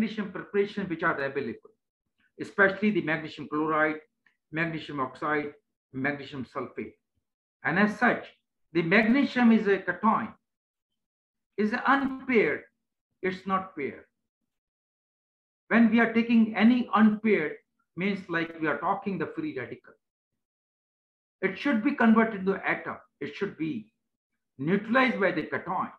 magnesium preparations which are available, especially the magnesium chloride, magnesium oxide, magnesium sulfate. And as such, the magnesium is a cation, is unpaired, it's not paired. When we are taking any unpaired, means like we are talking the free radical. It should be converted to atom. It should be neutralized by the cation.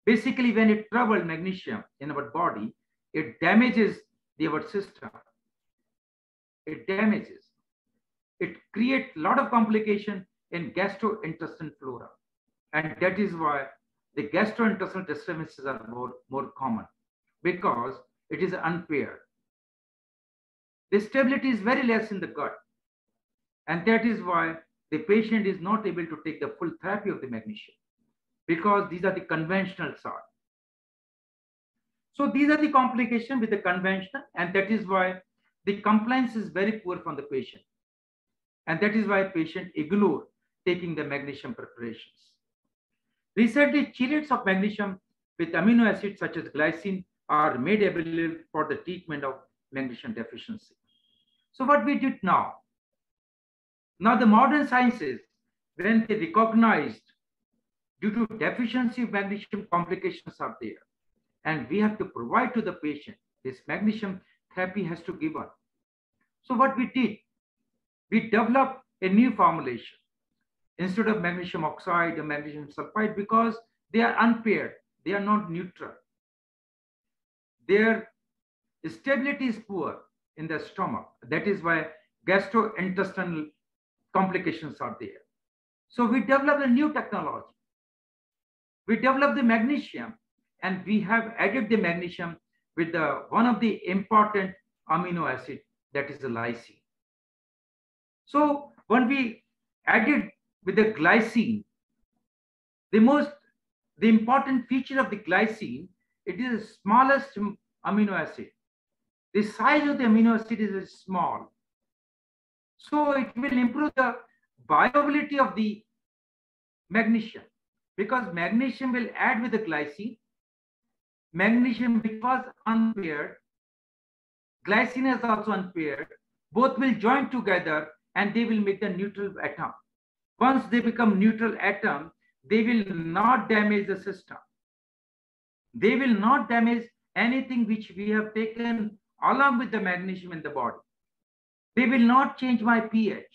Basically, when it travels magnesium in our body, it damages our system. It damages. It creates a lot of complication in gastrointestinal flora. And that is why the gastrointestinal disturbances are more common, because it is unpaired. The stability is very less in the gut. And that is why the patient is not able to take the full therapy of the magnesium, because these are the conventional sort. So these are the complications with the conventional, and that is why the compliance is very poor from the patient. And that is why patient ignore taking the magnesium preparations. Recently, chelates of magnesium with amino acids such as glycine are made available for the treatment of magnesium deficiency. So what we did now? Now the modern sciences, when they recognized due to deficiency of magnesium, complications are there. And we have to provide to the patient, this magnesium therapy has to give up. So what we did, we developed a new formulation. Instead of magnesium oxide or magnesium sulfide, because they are unpaired, they are not neutral. Their stability is poor in the stomach. That is why gastrointestinal complications are there. So we developed a new technology. We developed the magnesium, and we have added the magnesium with one of the important amino acid, that is the lysine. So when we added with the glycine, the important feature of the glycine, it is the smallest amino acid. The size of the amino acid is small. So it will improve the viability of the magnesium, because magnesium will add with the glycine. Magnesium, which was unpaired, glycine is also unpaired. Both will join together and they will make the neutral atom. Once they become neutral atom, they will not damage the system. They will not damage anything which we have taken along with the magnesium in the body. They will not change my pH.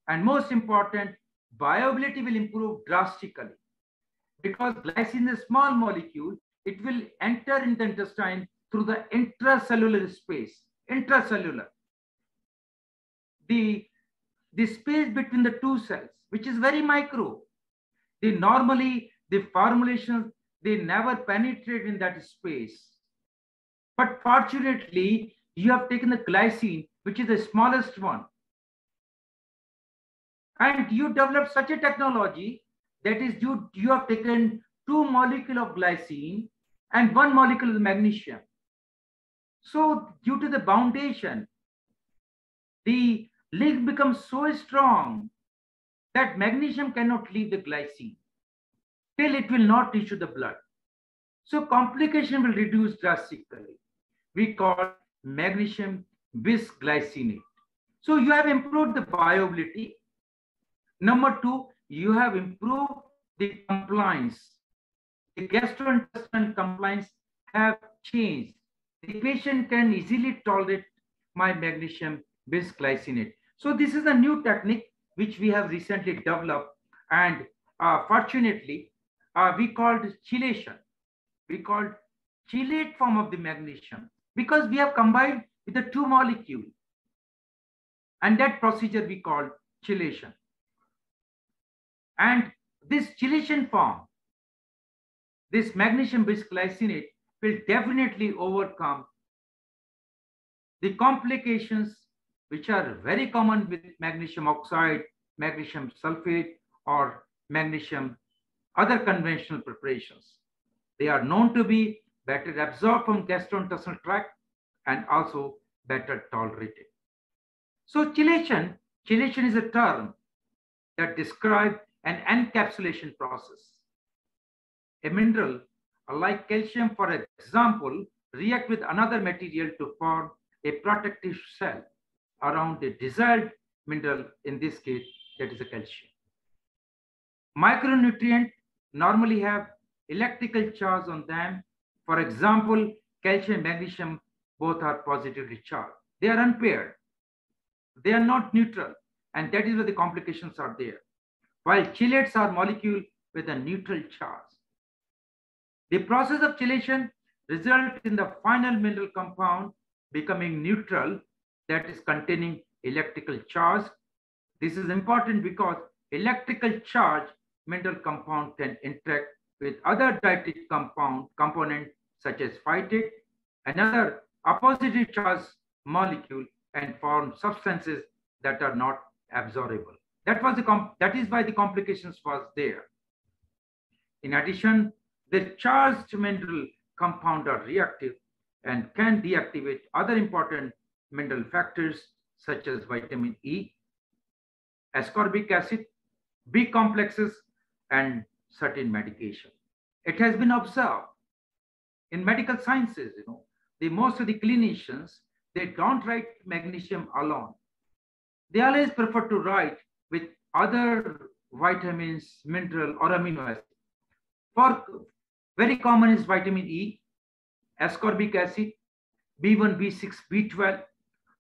And most important, viability will improve drastically. Because glycine is a small molecule, it will enter in the intestine through the intracellular space. Intracellular. The space between the two cells, which is very micro. Normally, the formulations, they never penetrate in that space. But fortunately, you have taken the glycine, which is the smallest one. And you developed such a technology that is you have taken 2 molecules of glycine and 1 molecule of magnesium. So due to the foundation, the link becomes so strong that magnesium cannot leave the glycine. Till it will not reach to the blood. So complication will reduce drastically. We call magnesium bisglycinate. So you have improved the viability. Number 2, you have improved the compliance. The gastrointestinal compliance have changed. The patient can easily tolerate my magnesium bisglycinate. So this is a new technique which we have recently developed, and fortunately, we called chelation. We called chelate form of the magnesium, because we have combined with the 2 molecules. And that procedure we called chelation. And this chelation form, this magnesium bisglycinate, will definitely overcome the complications which are very common with magnesium oxide, magnesium sulfate, or magnesium other conventional preparations. They are known to be better absorbed from gastrointestinal tract and also better tolerated. So chelation is a term that describes an encapsulation process. A mineral like calcium, for example, react with another material to form a protective shell around the desired mineral, in this case, that is a calcium. Micronutrients normally have electrical charge on them. For example, calcium and magnesium both are positively charged. They are unpaired. They are not neutral, and that is where the complications are there. While chelates are molecules with a neutral charge. The process of chelation results in the final mineral compound becoming neutral, that is containing electrical charge. This is important because electrical charge mineral compound can interact with other dietetic components such as phytate, another oppositely charged molecule, and form substances that are not absorbable. That is why the complications was there. In addition, the charged mineral compound are reactive and can deactivate other important mineral factors such as vitamin E, ascorbic acid, B complexes, and certain medication. It has been observed in medical sciences, most of the clinicians, they don't write magnesium alone. They always prefer to write with other vitamins, mineral, or amino acids. For very common is vitamin E, ascorbic acid, B1, B6, B12,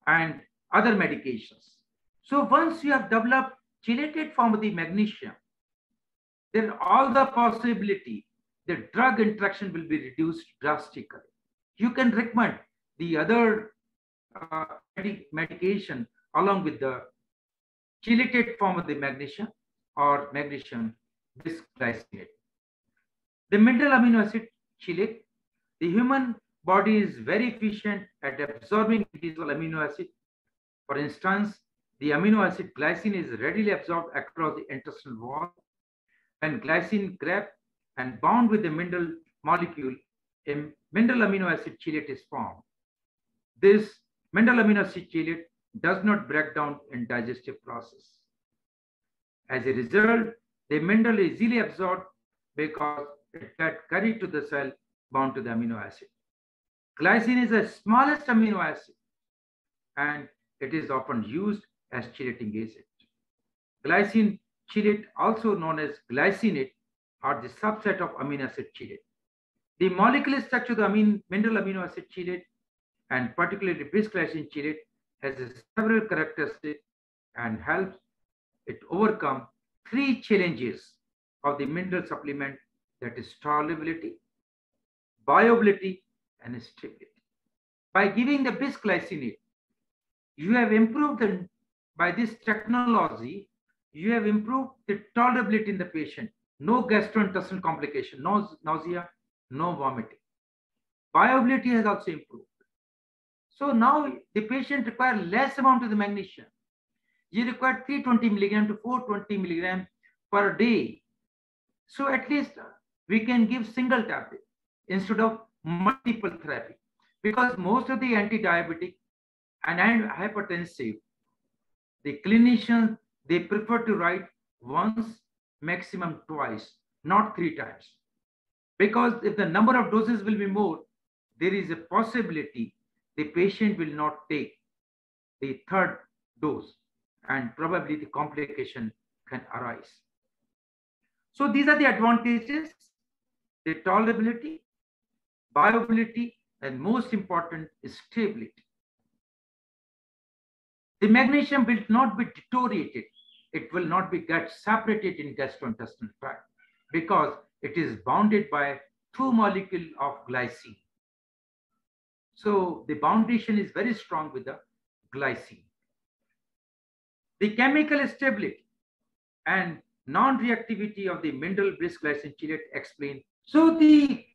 and other medications. So once you have developed chelated form of the magnesium, then all the possibility the drug interaction will be reduced drastically. You can recommend the other medication along with the chelated form of the magnesium or magnesium bisglycinate. The mineral amino acid chelate, the human body is very efficient at absorbing individual amino acid. For instance, the amino acid glycine is readily absorbed across the intestinal wall. When glycine grab and bound with the mineral molecule, a mineral amino acid chelate is formed. This mineral amino acid chelate does not break down in digestive process. As a result, the mineral is easily absorbed because it gets carried to the cell bound to the amino acid. Glycine is the smallest amino acid and it is often used as chelating agent. Glycine chelate, also known as glycinate, are the subset of amino acid chelate. The molecular structure of the mineral amino acid chelate, and particularly bisglycine chelate, has several characteristics and helps it overcome three challenges of the mineral supplement, that is tolerability, bioavailability, and stability. By giving the bisglycinate, you have improved by this technology, you have improved the tolerability in the patient. No gastrointestinal complication, no nausea, no vomiting. Bioavailability has also improved. So now the patient requires less amount of the magnesium. You require 320 milligram to 420 milligram per day. So at least we can give single tablet instead of multiple therapy, because most of the anti-diabetic and hypertensive, the clinicians, they prefer to write once, maximum twice, not 3 times. Because if the number of doses will be more, there is a possibility the patient will not take the 3rd dose and probably the complication can arise. So these are the advantages, the tolerability, bioavailability, and most important is stability. The magnesium will not be deteriorated. It will not be get separated in gastrointestinal tract because it is bounded by 2 molecules of glycine. So the foundation is very strong with the glycine. The chemical stability and non-reactivity of the mineral bisglycine chelate explain. So the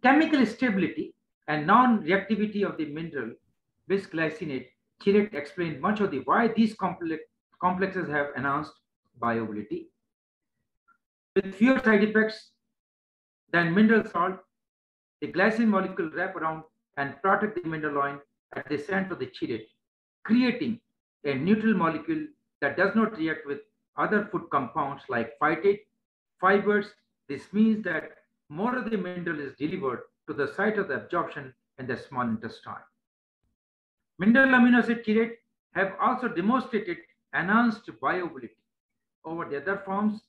chemical stability and non-reactivity of the mineral bisglycinate chelate explain much of the why these complexes have enhanced bioavailability. With fewer side effects than mineral salt, the glycine molecule wrap around and protect the mineral ion at the center of the chelate, creating a neutral molecule that does not react with other food compounds like phytate, fibers. This means that more of the mineral is delivered to the site of the absorption in the small intestine. Mineral amino acid chelate have also demonstrated enhanced bioavailability over the other forms.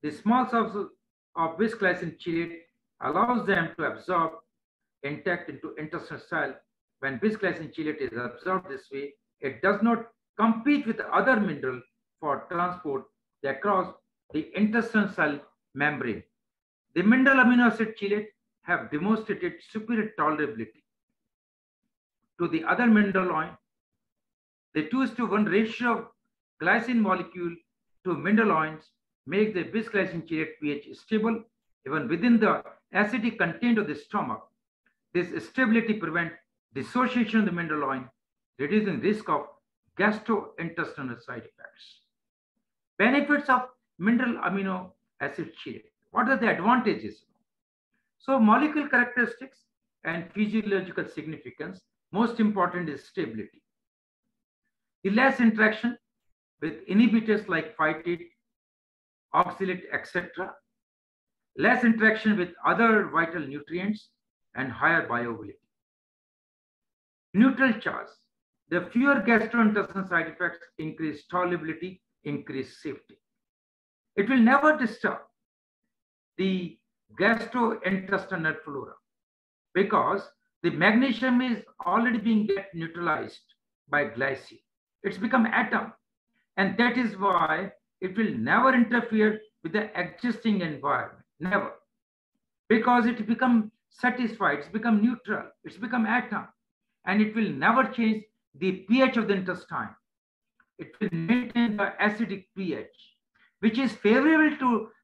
The small sources of bis glycine chelate allows them to absorb intact into intestinal cell. When bis glycine chelate is absorbed this way, it does not compete with the other mineral for transport across the intestinal cell membrane. The mineral amino acid chelate have demonstrated superior tolerability to the other mineral oil. The 2:1 ratio of glycine molecule to mineral ions makes the bis glycine chelate pH stable even within the acidic content of the stomach. This stability prevents dissociation of the mineral oil, reducing risk of gastrointestinal side effects. Benefits of mineral amino acid chelate. What are the advantages? So molecular characteristics and physiological significance. Most important is stability. The less interaction with inhibitors like phytate, oxalate, etc. Less interaction with other vital nutrients and higher bioavailability. Neutral charge. The fewer gastrointestinal side effects, increase tolerability, increase safety. It will never disturb the gastrointestinal flora because the magnesium is already being neutralized by glycine. It's become atom, and that is why it will never interfere with the existing environment, never, because it become satisfied, it's become neutral, it's become atom, and it will never change the pH of the intestine. It will maintain the acidic pH, which is favorable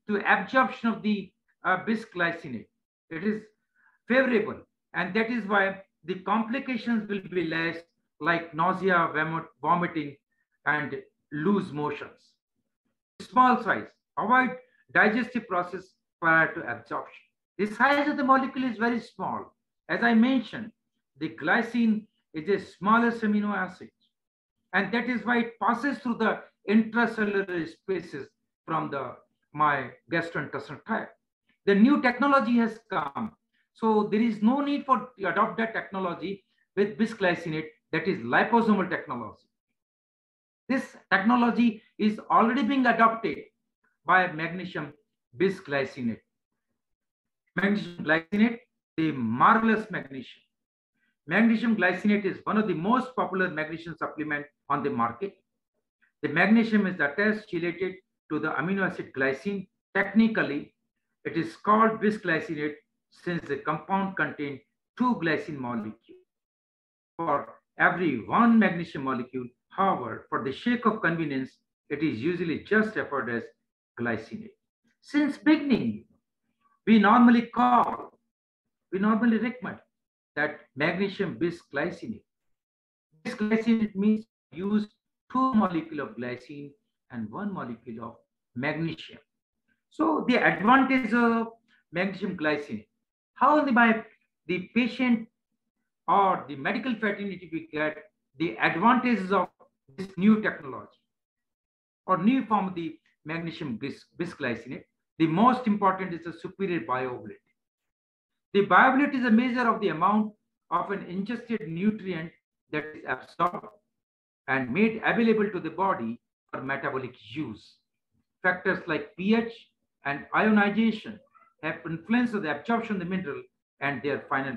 to absorption of the bisglycinate. It is favorable, and that is why the complications will be less, like nausea, vomiting, and loose motions. Small size, avoid digestive process prior to absorption. The size of the molecule is very small. As I mentioned, the glycine is the smallest amino acid, and that is why it passes through the intracellular spaces from my gastrointestinal tract. The new technology has come, so there is no need for to adopt that technology with bisglycinate, that is liposomal technology. This technology is already being adopted by magnesium bisglycinate. Magnesium glycinate, the marvelous magnesium. Magnesium glycinate is one of the most popular magnesium supplement on the market. The magnesium is attached chelated to the amino acid glycine. Technically, it is called bisglycinate since the compound contains 2 glycine molecules for every 1 magnesium molecule. However, for the sake of convenience, it is usually just referred as glycinate. Since beginning, we normally recommend that magnesium bisglycinate. Bisglycinate means use 2 molecules of glycine and 1 molecule of magnesium. So the advantage of magnesium glycinate, how the patient or the medical fraternity we get the advantages of this new technology or new form of the magnesium bisglycinate. The most important is the superior bioavailability. The bioavailability is a measure of the amount of an ingested nutrient that is absorbed and made available to the body for metabolic use. Factors like pH and ionization have influence of the absorption of the mineral and their final